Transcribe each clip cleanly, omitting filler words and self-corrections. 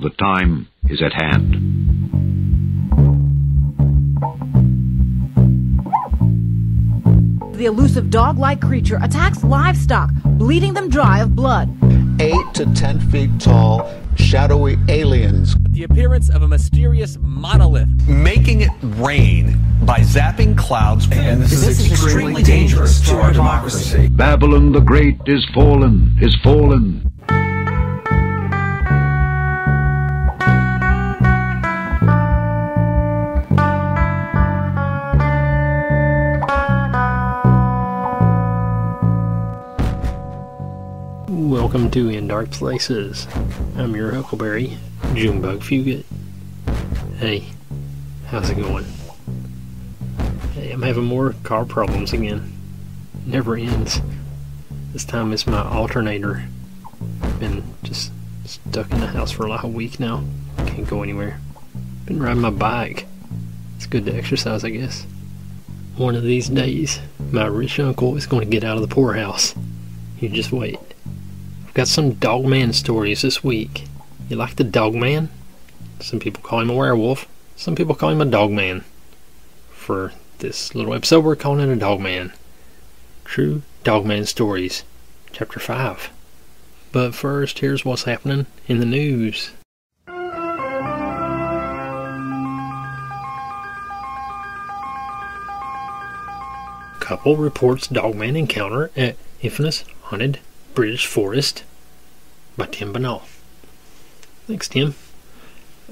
The time is at hand. The elusive dog-like creature attacks livestock, bleeding them dry of blood. 8 to 10 feet tall, shadowy aliens. The appearance of a mysterious monolith. Making it rain by zapping clouds. And this is extremely dangerous to our democracy. Babylon the Great is fallen, is fallen. Welcome to In Dark Places. I'm your Huckleberry, Junebug Fugit. Hey, how's it going? Hey, I'm having more car problems again. Never ends. This time it's my alternator. Been just stuck in the house for like a week now. Can't go anywhere. Been riding my bike. It's good to exercise, I guess. One of these days, my rich uncle is going to get out of the poorhouse. You just wait. I've got some Dogman stories this week. You like the Dogman? Some people call him a werewolf. Some people call him a Dogman. For this little episode, we're calling it a Dogman. True Dogman Stories, Chapter 5. But first, here's what's happening in the news. Couple reports Dogman encounter at infamous haunted British Forest by Tim Banal. Thanks, Tim.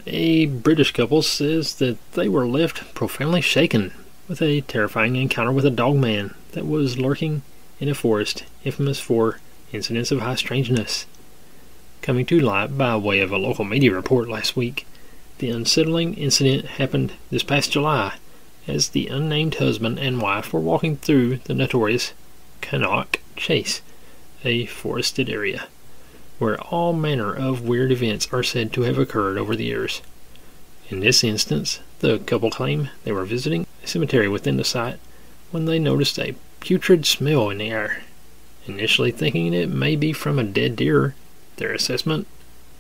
A British couple says that they were left profoundly shaken with a terrifying encounter with a dogman that was lurking in a forest infamous for incidents of high strangeness. Coming to light by way of a local media report last week, the unsettling incident happened this past July as the unnamed husband and wife were walking through the notorious Cannock Chase, a forested area, where all manner of weird events are said to have occurred over the years. In this instance, the couple claim they were visiting a cemetery within the site when they noticed a putrid smell in the air. Initially thinking it may be from a dead deer, their assessment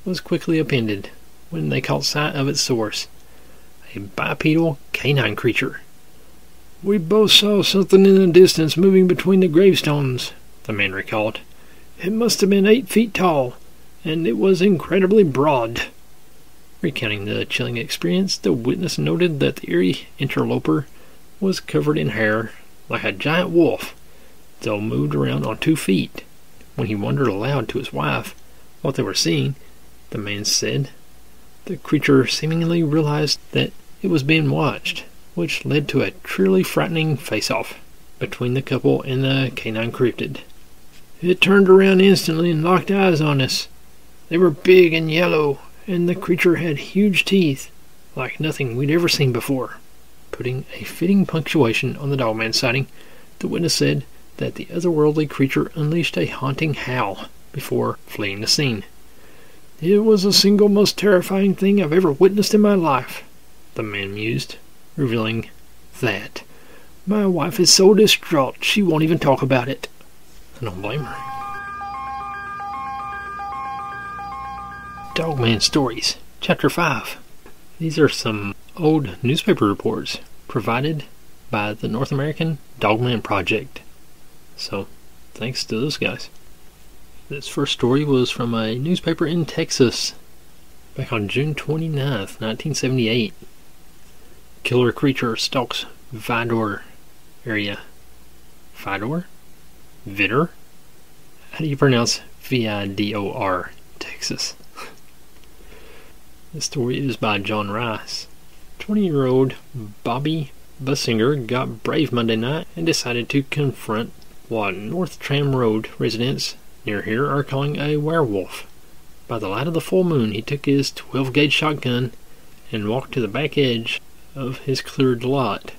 was quickly upended when they caught sight of its source, a bipedal canine creature. "We both saw something in the distance moving between the gravestones," the man recalled. "It must have been 8 feet tall, and it was incredibly broad." Recounting the chilling experience, the witness noted that the eerie interloper was covered in hair like a giant wolf, though moved around on 2 feet. When he wondered aloud to his wife what they were seeing, the man said the creature seemingly realized that it was being watched, which led to a truly frightening face-off between the couple and the canine cryptid. "It turned around instantly and locked eyes on us. They were big and yellow, and the creature had huge teeth, like nothing we'd ever seen before." Putting a fitting punctuation on the Dogman sighting, the witness said that the otherworldly creature unleashed a haunting howl before fleeing the scene. "It was the single most terrifying thing I've ever witnessed in my life," the man mused, revealing that "my wife is so distraught she won't even talk about it." I don't blame her. Dogman Stories, Chapter 5. These are some old newspaper reports provided by the North American Dogman Project. So, thanks to those guys. This first story was from a newspaper in Texas back on June 29th, 1978. Killer creature stalks Vidor area. Vidor? Vidor? How do you pronounce Vidor, Texas? The story is by John Rice. 20-year-old Bobby Bussinger got brave Monday night and decided to confront what North Tram Road residents near here are calling a werewolf. By the light of the full moon, he took his 12-gauge shotgun and walked to the back edge of his cleared lot.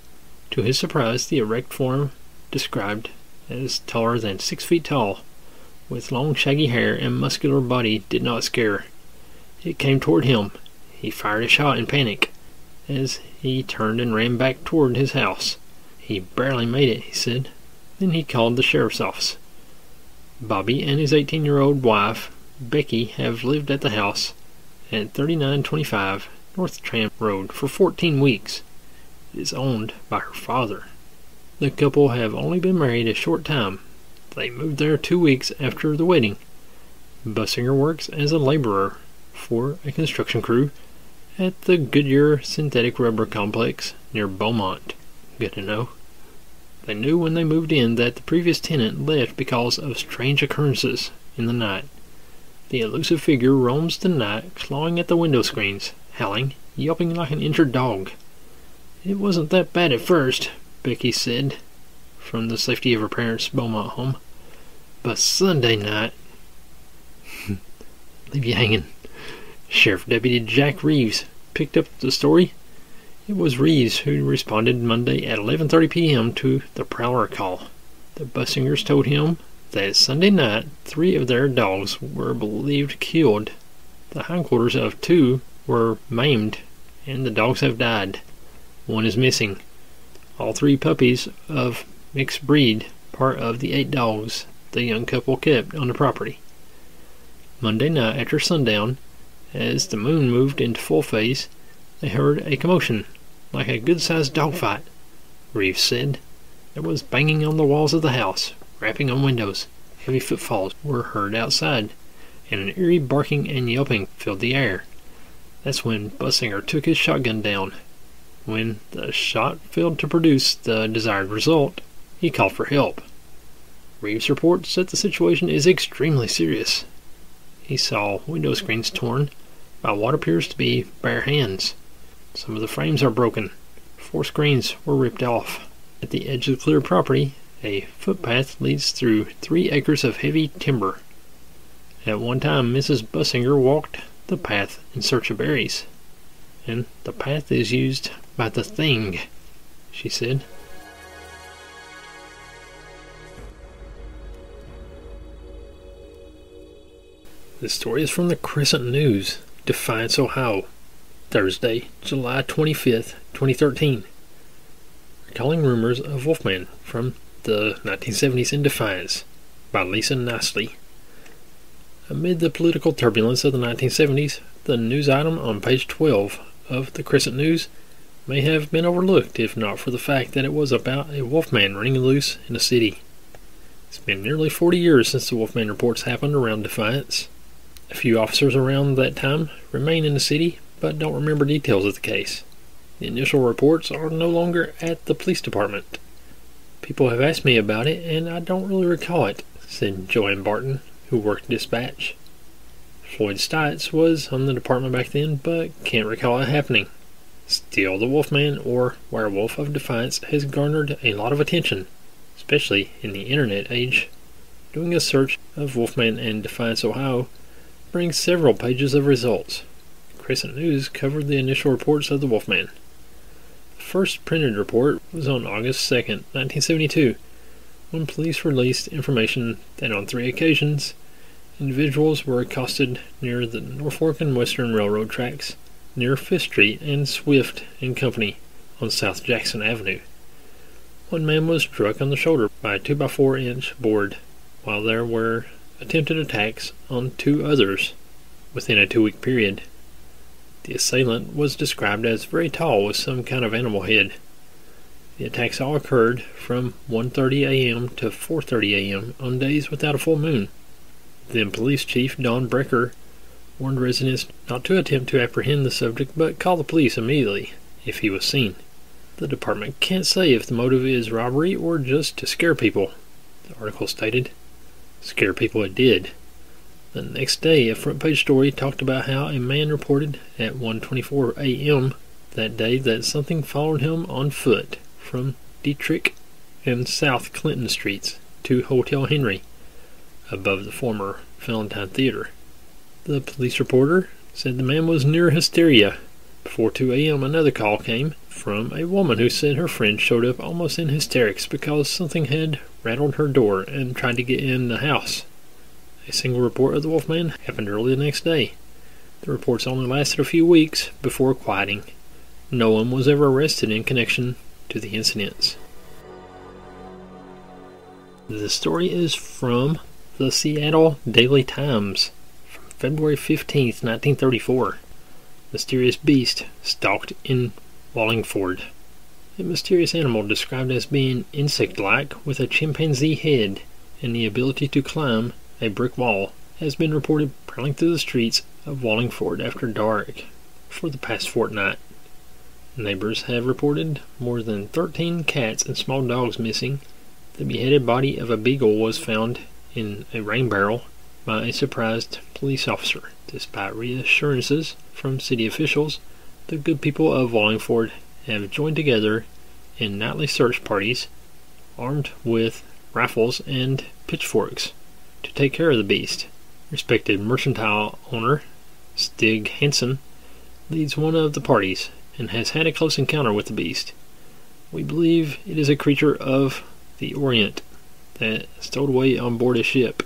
To his surprise, the erect form, described as taller than 6 feet tall, with long shaggy hair and muscular body, did not scare. It came toward him. He fired a shot in panic as he turned and ran back toward his house. He barely made it, he said. Then he called the sheriff's office. Bobby and his 18-year-old wife, Becky, have lived at the house at 3925 North Tram Road for 14 weeks. It is owned by her father. The couple have only been married a short time. They moved there 2 weeks after the wedding. Bussinger works as a laborer for a construction crew at the Goodyear Synthetic Rubber Complex near Beaumont. Good to know. They knew when they moved in that the previous tenant left because of strange occurrences in the night. The elusive figure roams the night, clawing at the window screens, howling, yelping like an injured dog. It wasn't that bad at first, Becky said, from the safety of her parents' Beaumont home. But Sunday night... leave you hanging. Sheriff Deputy Jack Reeves picked up the story. It was Reeves who responded Monday at 11:30 p.m. to the Prowler call. The Bussingers told him that Sunday night 3 of their dogs were believed killed. The hindquarters of 2 were maimed, and the dogs have died. 1 is missing. All 3 puppies of mixed breed, part of the 8 dogs the young couple kept on the property. Monday night after sundown, as the moon moved into full phase, they heard a commotion, like a good-sized dogfight, Reeves said. There was banging on the walls of the house, rapping on windows. Heavy footfalls were heard outside, and an eerie barking and yelping filled the air. That's when Bussinger took his shotgun down. When the shot failed to produce the desired result, he called for help. Reeves reports that the situation is extremely serious. He saw window screens torn by what appears to be bare hands. Some of the frames are broken. 4 screens were ripped off. At the edge of the cleared property, a footpath leads through 3 acres of heavy timber. At one time, Mrs. Bussinger walked the path in search of berries. And the path is used by the thing, she said. This story is from the Crescent News, Defiance, Ohio, Thursday, July 25th, 2013. Recalling rumors of Wolfman from the 1970s in Defiance, by Lisa Nicely. Amid the political turbulence of the 1970s, the news item on page 12 of the Crescent News may have been overlooked if not for the fact that it was about a Wolfman running loose in a city. It's been nearly 40 years since the Wolfman reports happened around Defiance. A few officers around that time remain in the city, but don't remember details of the case. The initial reports are no longer at the police department. People have asked me about it, and I don't really recall it, said Joanne Barton, who worked dispatch. Floyd Stites was on the department back then, but can't recall it happening. Still, the Wolfman, or Werewolf of Defiance, has garnered a lot of attention, especially in the internet age. Doing a search of Wolfman and Defiance, Ohio, brings several pages of results. Crescent News covered the initial reports of the Wolfman. The first printed report was on August 2nd, 1972, when police released information that on 3 occasions, individuals were accosted near the Norfolk and Western Railroad tracks, near 5th Street and Swift and Company on South Jackson Avenue. One man was struck on the shoulder by a 2x4-inch board, while there were attempted attacks on 2 others within a 2-week period. The assailant was described as very tall with some kind of animal head. The attacks all occurred from 1:30 a.m. to 4:30 a.m. on days without a full moon. Then Police Chief Don Brecker warned residents not to attempt to apprehend the subject but call the police immediately if he was seen. The department can't say if the motive is robbery or just to scare people, the article stated. Scare people it did. The next day, a front-page story talked about how a man reported at 1:24 a.m. that day that something followed him on foot from Dietrich and South Clinton Streets to Hotel Henry, above the former Valentine Theater. The police reporter said the man was near hysteria. Before 2 a.m., another call came from a woman who said her friend showed up almost in hysterics because something had rattled her door and tried to get in the house. A single report of the Wolfman happened early the next day. The reports only lasted a few weeks before quieting. No one was ever arrested in connection to the incidents. The story is from the Seattle Daily Times from February 15th, 1934. Mysterious beast stalked in Wallingford. A mysterious animal described as being insect-like with a chimpanzee head and the ability to climb a brick wall has been reported prowling through the streets of Wallingford after dark for the past fortnight. Neighbors have reported more than 13 cats and small dogs missing. The beheaded body of a beagle was found in a rain barrel by a surprised police officer. Despite reassurances from city officials, the good people of Wallingford have joined together in nightly search parties, armed with rifles and pitchforks, to take care of the beast. Respected mercantile owner Stig Hansen leads one of the parties and has had a close encounter with the beast. We believe it is a creature of the Orient that stowed away on board a ship.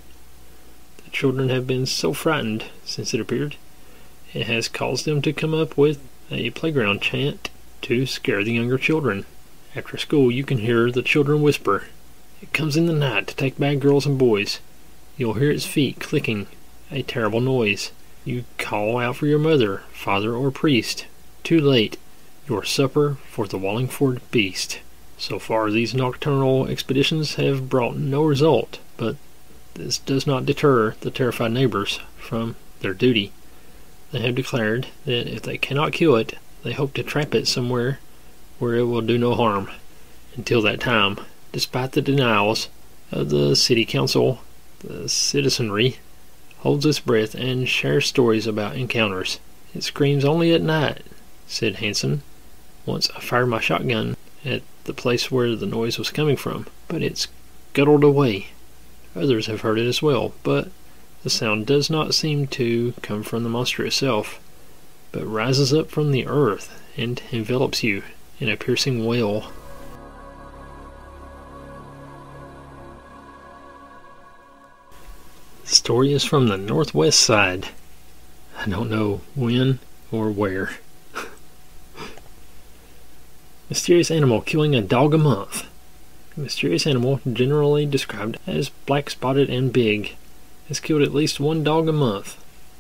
The children have been so frightened since it appeared, it has caused them to come up with a playground chant to scare the younger children. After school, you can hear the children whisper, "It comes in the night to take bad girls and boys." You'll hear its feet clicking, a terrible noise. You call out for your mother, father, or priest. Too late. Your supper for the Wallingford beast. So far, these nocturnal expeditions have brought no result, but this does not deter the terrified neighbors from their duty. They have declared that if they cannot kill it, they hope to trap it somewhere where it will do no harm. Until that time, despite the denials of the city council, the citizenry holds its breath and shares stories about encounters. "It screams only at night," said Hansen. "Once I fired my shotgun at the place where the noise was coming from, but it's scuttled away." Others have heard it as well, but the sound does not seem to come from the monster itself, but rises up from the earth and envelops you in a piercing wail. The story is from the northwest side. I don't know when or where. Mysterious animal killing a dog a month. A mysterious animal, generally described as black-spotted and big, has killed at least one dog a month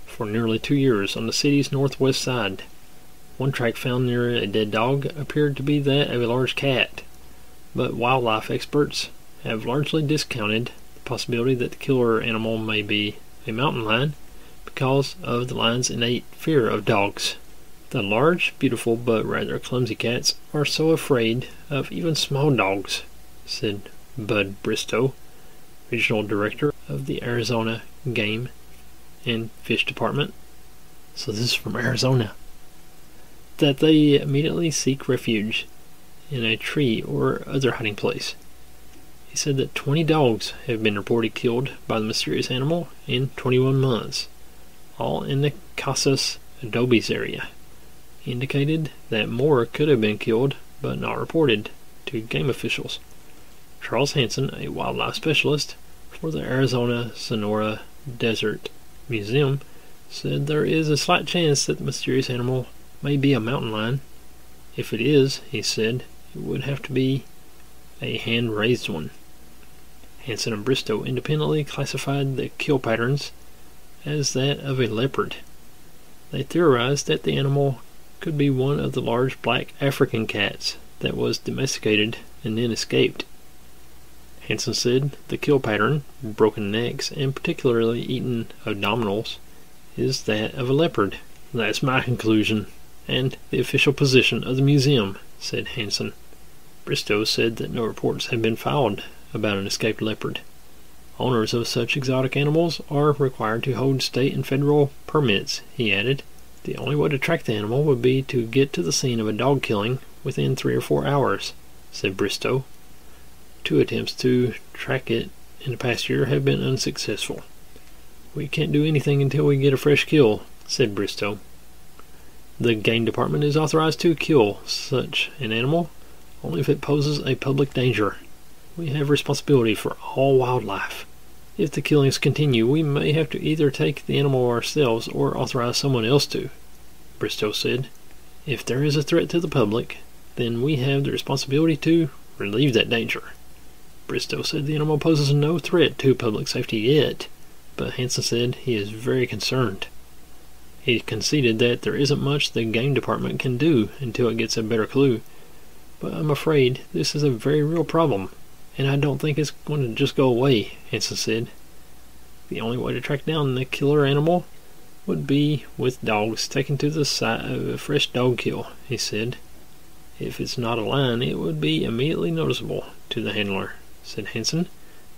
for nearly 2 years on the city's northwest side. One track found near a dead dog appeared to be that of a large cat, but wildlife experts have largely discounted the possibility that the killer animal may be a mountain lion because of the lion's innate fear of dogs. The large, beautiful, but rather clumsy cats are so afraid of even small dogs, said Bud Bristow, regional director of the Arizona Game and Fish Department. So this is from Arizona. That they immediately seek refuge in a tree or other hiding place. He said that 20 dogs have been reported killed by the mysterious animal in 21 months, all in the Casas Adobes area. He indicated that more could have been killed but not reported to game officials. Charles Hansen, a wildlife specialist for the Arizona Sonora Desert Museum, said there is a slight chance that the mysterious animal may be a mountain lion. If it is, he said, it would have to be a hand-raised one. Hansen and Bristow independently classified the kill patterns as that of a leopard. They theorized that the animal could be one of the large black African cats that was domesticated and then escaped. Hansen said the kill pattern, broken necks, and particularly eaten abdominals, is that of a leopard. That's my conclusion, and the official position of the museum, said Hansen. Bristow said that no reports have been filed about an escaped leopard. Owners of such exotic animals are required to hold state and federal permits, he added. The only way to track the animal would be to get to the scene of a dog killing within 3 or 4 hours, said Bristow. 2 attempts to track it in the past year have been unsuccessful. We can't do anything until we get a fresh kill, said Bristow. The game department is authorized to kill such an animal only if it poses a public danger. We have responsibility for all wildlife. If the killings continue, we may have to either take the animal ourselves or authorize someone else to, Bristow said. If there is a threat to the public, then we have the responsibility to relieve that danger. Bristow said the animal poses no threat to public safety yet, but Hansen said he is very concerned. He conceded that there isn't much the game department can do until it gets a better clue. But I'm afraid this is a very real problem, and I don't think it's going to just go away, Hansen said. The only way to track down the killer animal would be with dogs taken to the site of a fresh dog kill, he said. If it's not a lion, it would be immediately noticeable to the handler, said Hansen.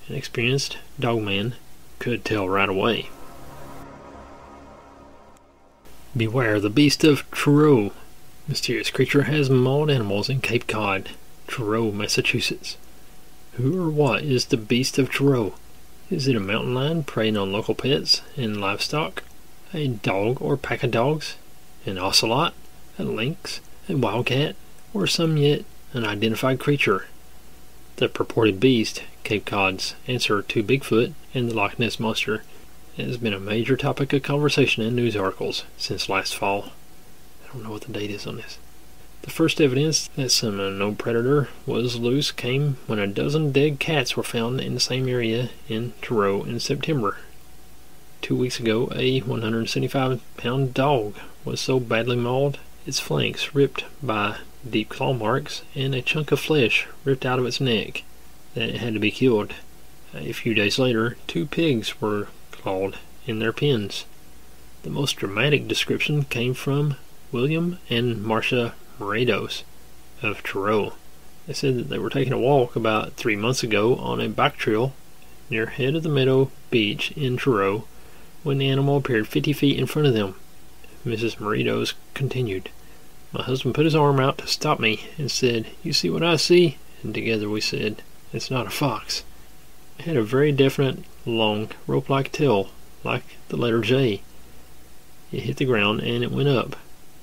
An experienced dogman could tell right away. Beware the beast of Truro. Mysterious creature has mauled animals in Cape Cod, Truro, Massachusetts. Who or what is the beast of Truro? Is it a mountain lion preying on local pets and livestock? A dog or pack of dogs? An ocelot? A lynx? A wildcat? Or some yet unidentified creature? The purported beast, Cape Cod's answer to Bigfoot and the Loch Ness Monster, has been a major topic of conversation in news articles since last fall. I don't know what the date is on this. The first evidence that some unknown predator was loose came when a dozen dead cats were found in the same area in Truro in September. 2 weeks ago, a 175-pound dog was so badly mauled, its flanks ripped by deep claw marks and a chunk of flesh ripped out of its neck, that it had to be killed. A few days later, 2 pigs were clawed in their pens. The most dramatic description came from William and Marcia Morados of Truro. They said that they were taking a walk about 3 months ago on a bike trail near Head of the Meadow Beach in Truro when the animal appeared 50 feet in front of them. Mrs. Morados continued, "My husband put his arm out to stop me and said, 'You see what I see?' And together we said, 'It's not a fox.' It had a very definite, long, rope-like tail, like the letter J. It hit the ground and it went up.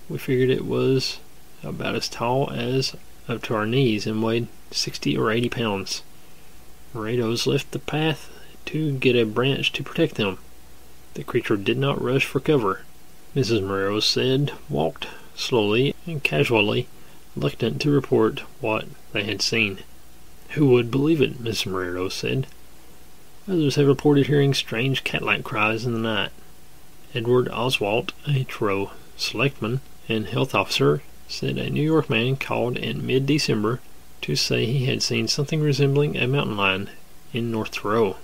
We figured it was about as tall as up to our knees and weighed 60 or 80 pounds. Morados left the path to get a branch to protect them. The creature did not rush for cover. Mrs. Morados said, walked slowly and casually, reluctant to report what they had seen. Who would believe it, Mrs. Morados said. Others have reported hearing strange cat-like cries in the night. Edward Oswalt, a Truro selectman and health officer, said a New York man called in mid-December to say he had seen something resembling a mountain lion in North Truro.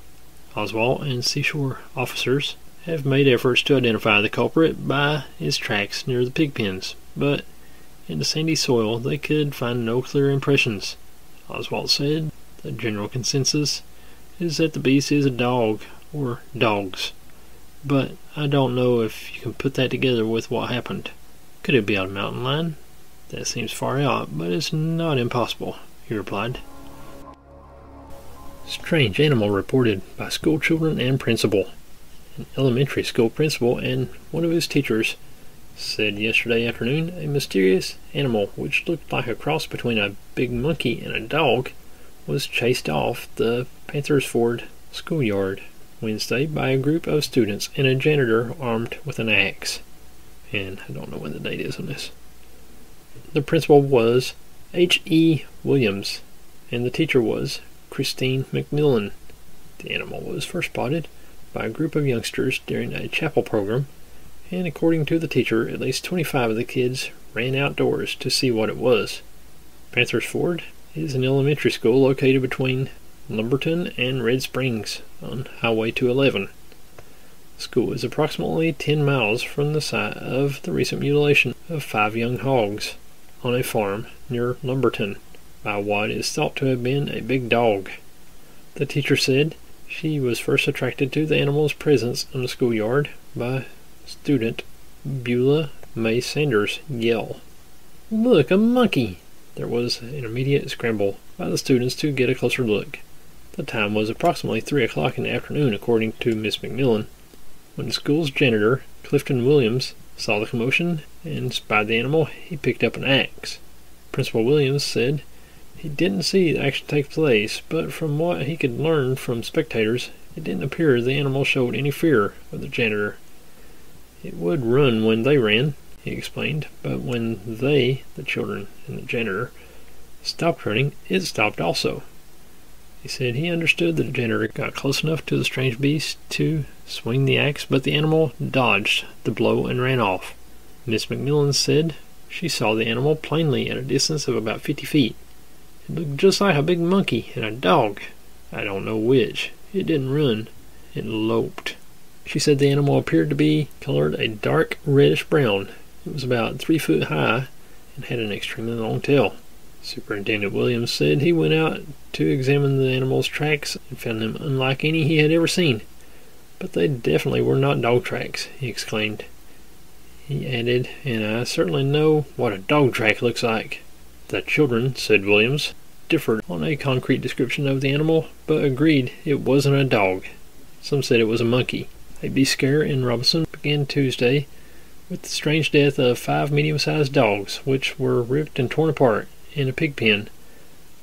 Oswalt and seashore officers have made efforts to identify the culprit by its tracks near the pig pens, but in the sandy soil they could find no clear impressions. Oswalt said the general consensus is that the beast is a dog or dogs, but I don't know if you can put that together with what happened. Could it be a mountain lion? That seems far out, but it's not impossible, he replied. Strange animal reported by school children and principal. An elementary school principal and one of his teachers said yesterday afternoon a mysterious animal which looked like a cross between a big monkey and a dog was chased off the Panthers Ford schoolyard Wednesday by a group of students and a janitor armed with an axe. And I don't know when the date is on this. The principal was H.E. Williams, and the teacher was Christine McMillan. The animal was first spotted by a group of youngsters during a chapel program, and according to the teacher, at least 25 of the kids ran outdoors to see what it was. Panthers Ford is an elementary school located between Lumberton and Red Springs on Highway 211. The school is approximately 10 miles from the site of the recent mutilation of 5 young hogs on a farm near Lumberton by what is thought to have been a big dog. The teacher said she was first attracted to the animal's presence in the schoolyard by student Beulah May Sanders' yell, "Look, a monkey!" There was an immediate scramble by the students to get a closer look. The time was approximately 3 o'clock in the afternoon, according to Miss McMillan, when the school's janitor, Clifton Williams, saw the commotion and spied the animal. He picked up an axe. Principal Williams said he didn't see the action take place, but from what he could learn from spectators, it didn't appear the animal showed any fear of the janitor. It would run when they ran, he explained, but when they, the children and the janitor, stopped running, it stopped also. He said he understood that the janitor got close enough to the strange beast to swing the axe, but the animal dodged the blow and ran off. Miss McMillan said she saw the animal plainly at a distance of about 50 feet. It looked just like a big monkey and a dog. I don't know which. It didn't run. It loped. She said the animal appeared to be colored a dark reddish-brown. It was about 3 foot high and had an extremely long tail. Superintendent Williams said he went out to examine the animal's tracks and found them unlike any he had ever seen. But they definitely were not dog tracks, he exclaimed. He added, and I certainly know what a dog track looks like. The children, said Williams, differed on a concrete description of the animal, but agreed it wasn't a dog. Some said it was a monkey. A beast scare in Robinson began Tuesday with the strange death of 5 medium-sized dogs, which were ripped and torn apart in a pig pen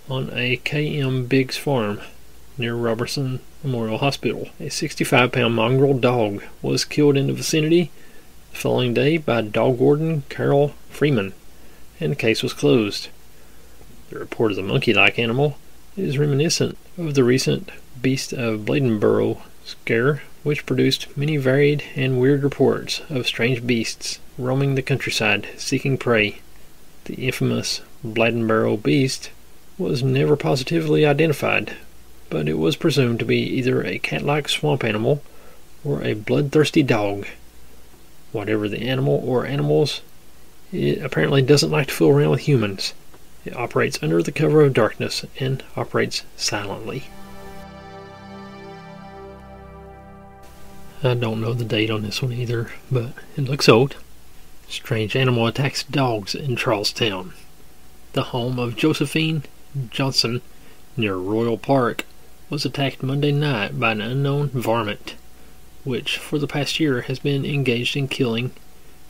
on a K.M. Biggs farm near Robertson Memorial Hospital. A 65-pound mongrel dog was killed in the vicinity the following day by dog warden Carol Freeman, and the case was closed. The report of the monkey-like animal is reminiscent of the recent Beast of Bladenboro scare, which produced many varied and weird reports of strange beasts roaming the countryside seeking prey. The infamous Bladenboro beast was never positively identified, but it was presumed to be either a cat-like swamp animal or a bloodthirsty dog. Whatever the animal or animals, it apparently doesn't like to fool around with humans. It operates under the cover of darkness and operates silently. I don't know the date on this one either, but it looks old. Strange animal attacks dogs in Charlestown. The home of Josephine Johnson near Royal Park was attacked Monday night by an unknown varmint, which for the past year has been engaged in killing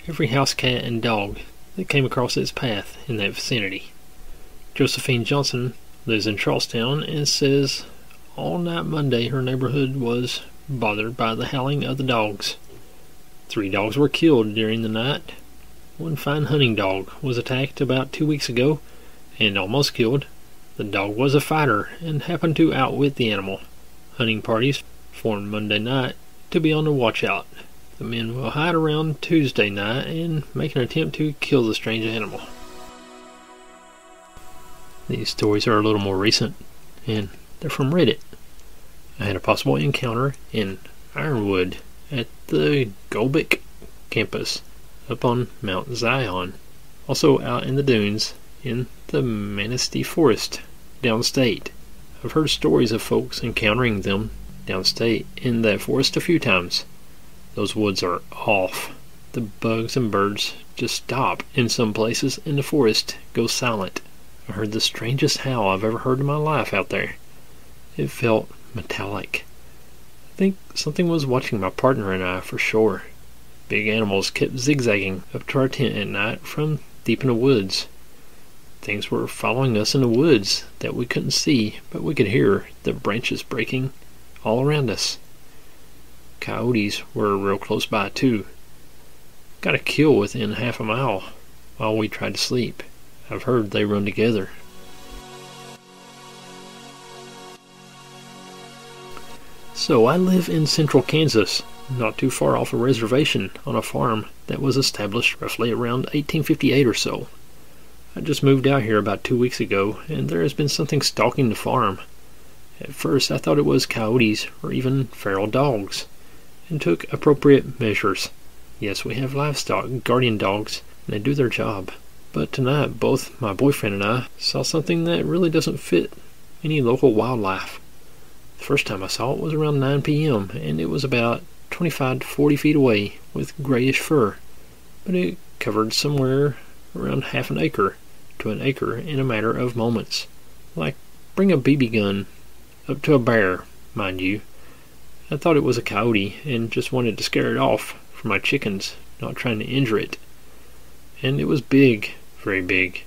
every house cat and dog that came across its path in that vicinity. Josephine Johnson lives in Charlestown and says all night Monday her neighborhood was bothered by the howling of the dogs. 3 dogs were killed during the night. One fine hunting dog was attacked about 2 weeks ago and almost killed. The dog was a fighter and happened to outwit the animal. Hunting parties formed Monday night to be on the watch out. The men will hide around Tuesday night and make an attempt to kill the strange animal. These stories are a little more recent, and they're from Reddit. I had a possible encounter in Ironwood at the Golbic campus up on Mount Zion, also out in the dunes in the Manistee Forest downstate. I've heard stories of folks encountering them downstate in that forest a few times. Those woods are off. The bugs and birds just stop in some places, and the forest goes silent. I heard the strangest howl I've ever heard in my life out there. It felt metallic. I think something was watching my partner and I for sure. Big animals kept zigzagging up to our tent at night from deep in the woods. Things were following us in the woods that we couldn't see, but we could hear the branches breaking all around us. Coyotes were real close by too. Got a kill within half a mile while we tried to sleep. I've heard they run together. So I live in central Kansas, not too far off a reservation on a farm that was established roughly around 1858 or so. I just moved out here about 2 weeks ago, and there has been something stalking the farm. At first I thought it was coyotes or even feral dogs, and took appropriate measures. Yes, we have livestock guardian dogs, and they do their job. But tonight, both my boyfriend and I saw something that really doesn't fit any local wildlife. The first time I saw it was around 9 p.m., and it was about 25 to 40 feet away with grayish fur, but it covered somewhere around half an acre to an acre in a matter of moments. Like bring a BB gun up to a bear, mind you. I thought it was a coyote and just wanted to scare it off for my chickens, not trying to injure it. And it was big, very big.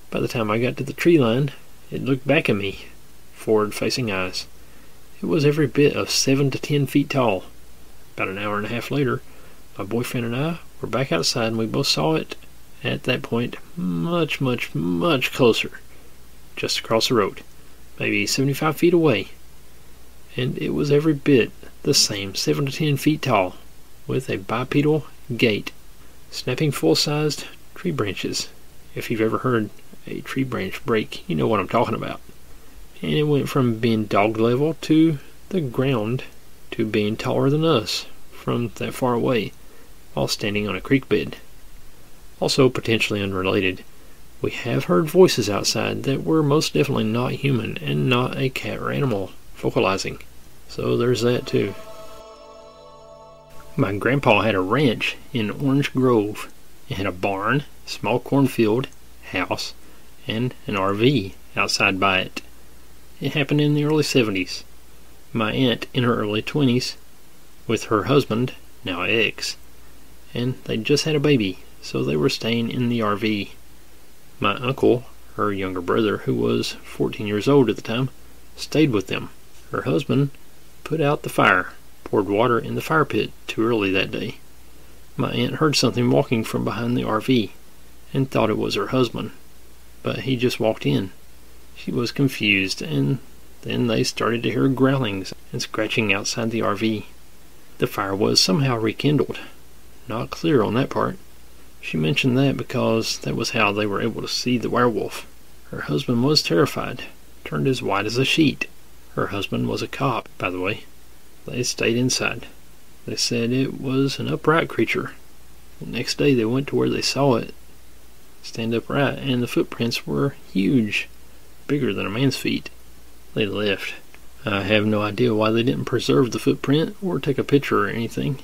By the time I got to the tree line, it looked back at me, forward-facing eyes. It was every bit of 7 to 10 feet tall. About an hour and a half later, my boyfriend and I were back outside, and we both saw it at that point much, much, much closer, just across the road. maybe 75 feet away, and it was every bit the same, 7 to 10 feet tall, with a bipedal gait, snapping full-sized tree branches. If you've ever heard a tree branch break, you know what I'm talking about. And it went from being dog level to the ground to being taller than us from that far away, while standing on a creek bed. Also, potentially unrelated, we have heard voices outside that were most definitely not human and not a cat or animal vocalizing. So there's that too. My grandpa had a ranch in Orange Grove. It had a barn, small cornfield, house, and an RV outside by it. It happened in the early 70s. My aunt in her early 20s with her husband, now ex, and they just had a baby, so they were staying in the RV. My uncle, her younger brother, who was 14 years old at the time, stayed with them. Her husband put out the fire, poured water in the fire pit too early that day. My aunt heard something walking from behind the RV and thought it was her husband, but he just walked in. She was confused, and then they started to hear growlings and scratching outside the RV. The fire was somehow rekindled. Not clear on that part. She mentioned that because that was how they were able to see the werewolf. Her husband was terrified, turned as white as a sheet. Her husband was a cop, by the way. They stayed inside. They said it was an upright creature. The next day they went to where they saw it stand upright, and the footprints were huge, bigger than a man's feet. They left. I have no idea why they didn't preserve the footprint or take a picture or anything.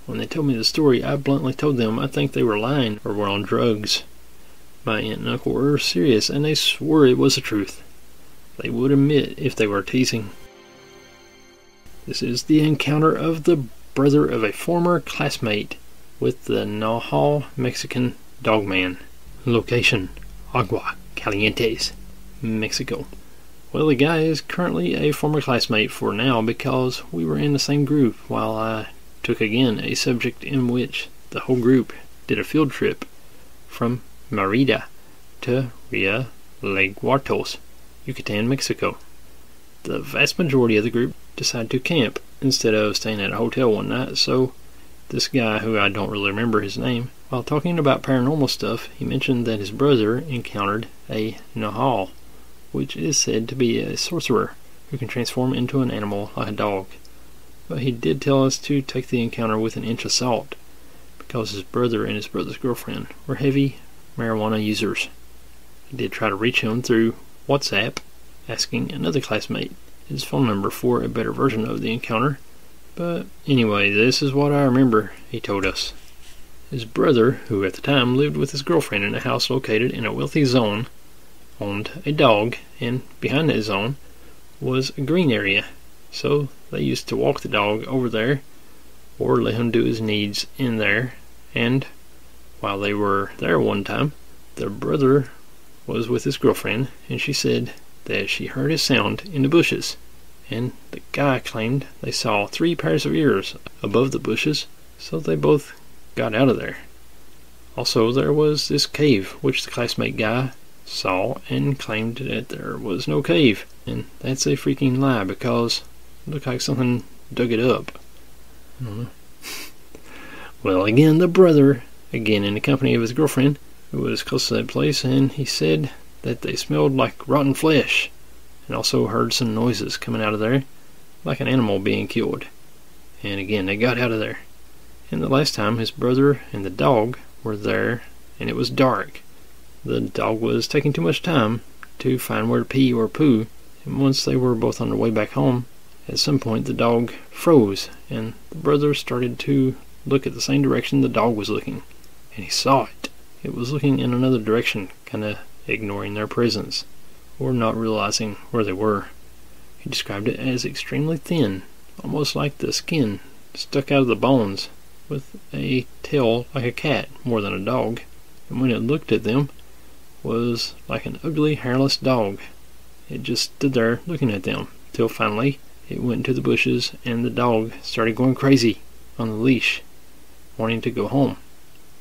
When they told me the story, I bluntly told them I think they were lying or were on drugs. My aunt and uncle were serious, and they swore it was the truth. They would admit if they were teasing. This is the encounter of the brother of a former classmate with the Nahal Mexican Dogman. Location: Agua Calientes, Mexico. Well, the guy is currently a former classmate for now because we were in the same group while I took again a subject in which the whole group did a field trip from Mérida to Rio Leguartos, Yucatan, Mexico. The vast majority of the group decided to camp instead of staying at a hotel one night, so this guy, who I don't really remember his name, while talking about paranormal stuff, he mentioned that his brother encountered a Nahal, which is said to be a sorcerer who can transform into an animal like a dog. But he did tell us to take the encounter with an inch of salt, because his brother and his brother's girlfriend were heavy marijuana users. I did try to reach him through WhatsApp, asking another classmate his phone number for a better version of the encounter. But anyway, this is what I remember, he told us. His brother, who at the time lived with his girlfriend in a house located in a wealthy zone, owned a dog, and behind that zone was a green area, so they used to walk the dog over there or let him do his needs in there. And while they were there one time, the brother was with his girlfriend, and she said that she heard a sound in the bushes, and the guy claimed they saw 3 pairs of ears above the bushes, so they both got out of there. Also, there was this cave, which the classmate guy saw and claimed that there was no cave, and that's a freaking lie because it looked like something dug it up. Well, again, the brother, again in the company of his girlfriend, who was close to that place, and he said that they smelled like rotten flesh, and also heard some noises coming out of there, like an animal being killed. And again, they got out of there. And the last time, his brother and the dog were there, and it was dark. The dog was taking too much time to find where to pee or poo, and once they were both on their way back home, at some point the dog froze, and the brother started to look at the same direction the dog was looking, and he saw it. It was looking in another direction, kind of ignoring their presence, or not realizing where they were. He described it as extremely thin, almost like the skin stuck out of the bones, with a tail like a cat more than a dog, and when it looked at them, was like an ugly, hairless dog. It just stood there looking at them, till finally it went into the bushes, and the dog started going crazy on the leash, wanting to go home.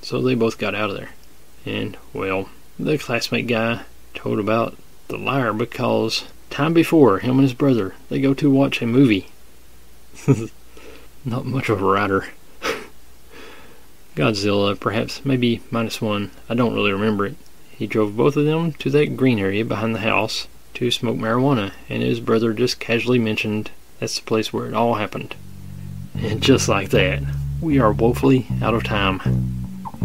So they both got out of there. And, well, the classmate guy told about the liar because Time before, him and his brother, they go to watch a movie. Not much of a writer. Godzilla, perhaps, maybe -1. I don't really remember it. He drove both of them to that green area behind the house to smoke marijuana, and his brother just casually mentioned that's the place where it all happened. And just like that, we are woefully out of time.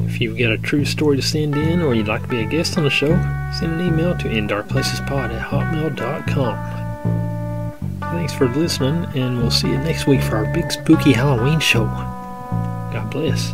If you've got a true story to send in, or you'd like to be a guest on the show, send an email to indarkplacespod@hotmail.com. Thanks for listening, and we'll see you next week for our big spooky Halloween show. God bless.